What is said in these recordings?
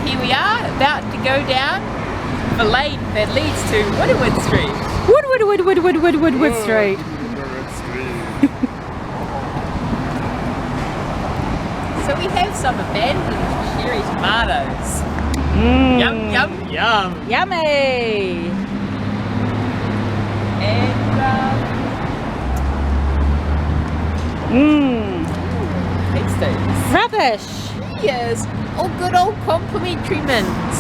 here we are, about to go down the lane that leads to Woodward Street. Woodward Street. So we have some abandoned cherry tomatoes. Yum, yum, yum. Yummy. And taste those. Rubbish. Yes, all good old complimentary mints.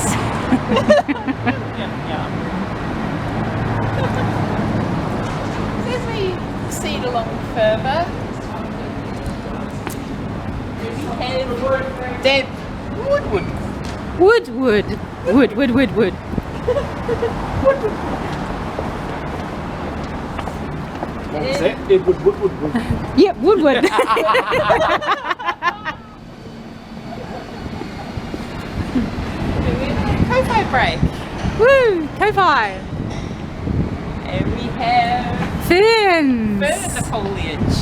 Yum, yum. As we proceed along further, we have that Woodward. Wood. What was that? Wood. Yep, Woodward. Ko-Fi break. Woo, Ko-Fi. And we have Ferns. fern foliage.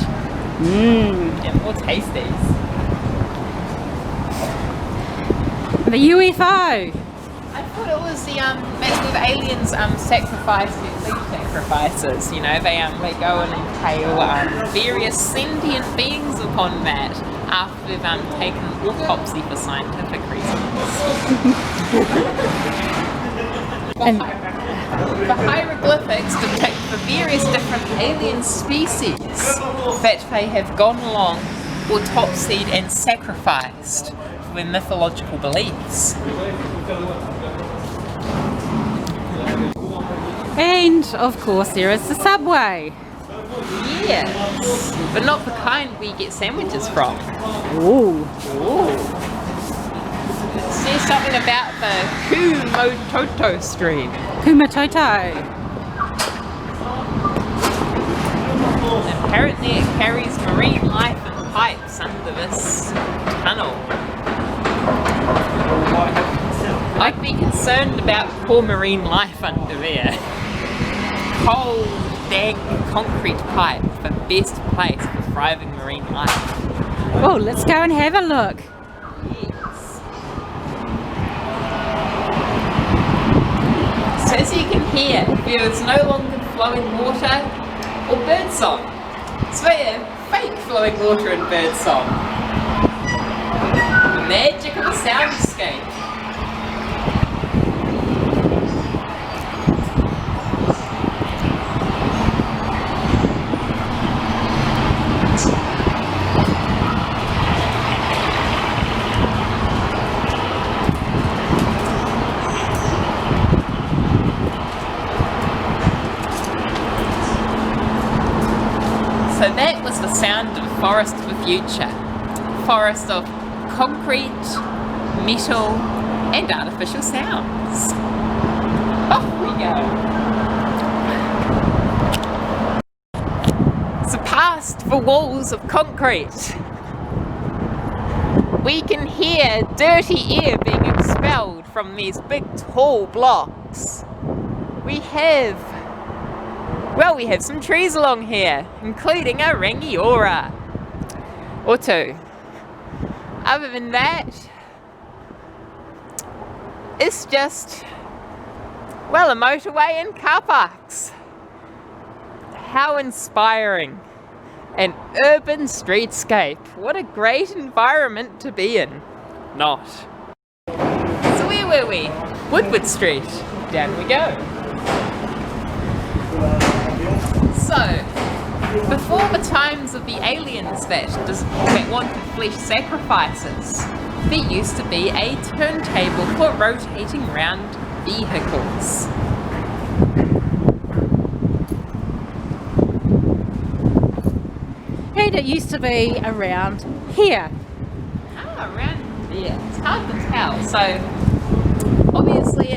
And more tasties. The UFO. I thought it was the made with aliens sacrifices, leaf sacrifices. You know, they go and impale various sentient beings upon that after they've taken autopsy for scientific reasons. The hieroglyphics depict the various different alien species that they have gone along, autopsied and sacrificed for their mythological beliefs. And of course there is the subway. Yes, but not the kind we get sandwiches from. Ooh. Say something about the Kumototo stream. Kumatoto. Apparently it carries marine life and pipes under this tunnel. I'd be concerned about poor marine life under there. Cold, dank concrete pipe, the best place for thriving marine life. Oh, let's go and have a look. Yes. So as you can hear, there is no longer flowing water or birdsong. So they have fake flowing water and birdsong. The magic of a soundscape. So that was the sound of Forest of the Future. Forest of concrete, metal and artificial sounds. Off we go. So past the walls of concrete, we can hear dirty air being expelled from these big tall blocks. We have some trees along here, including a rangiora or two. Other than that, it's just, well, a motorway and car parks. How inspiring. An urban streetscape. What a great environment to be in. Not. So where were we? Woodward Street. Down we go. So, before the times of the aliens that wanted flesh sacrifices, there used to be a turntable for rotating round vehicles. And it used to be around here. Ah, around there. It's hard to tell. So, obviously,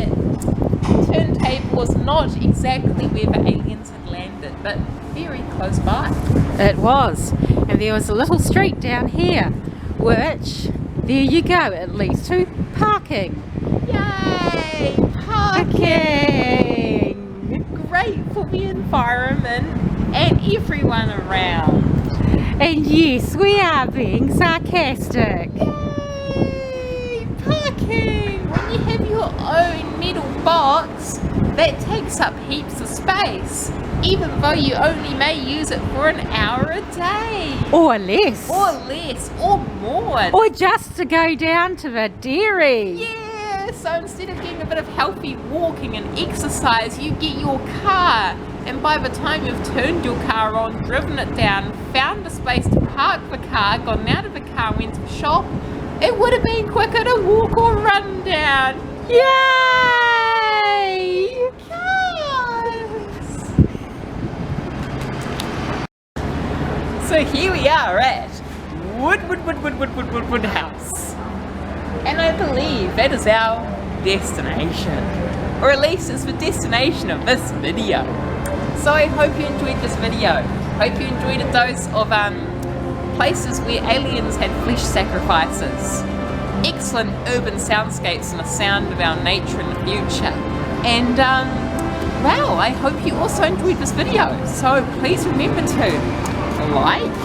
turntable was not exactly where the aliens had landed, but very close by. It was. And there was a little street down here, which, there you go, it leads to parking. Yay! Parking! Great for the environment and everyone around. And yes, we are being sarcastic. Yay! Parking! that takes up heaps of space, even though you only may use it for an hour a day. Or less. Or more. Or just to go down to the dairy. Yeah, so instead of getting a bit of healthy walking and exercise, you get your car. And by the time you've turned your car on, driven it down, found a space to park the car, gotten out of the car, went to the shop, it would have been quicker to walk or run down. Yay! Yes! So here we are at Woodward House. And I believe that is our destination. Or at least it's the destination of this video. So I hope you enjoyed this video. Hope you enjoyed a dose of places where aliens had flesh sacrifices. Excellent urban soundscapes and the sound of our nature in the future. And well, I hope you also enjoyed this video. So please remember to like,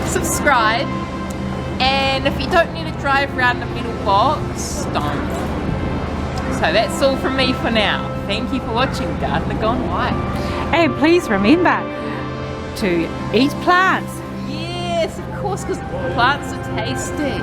subscribe, and if you don't need to drive around the middle box, don't. So that's all from me for now. Thank you for watching Gardener Gone White. And please remember to eat plants. Yes, of course, because plants are tasty.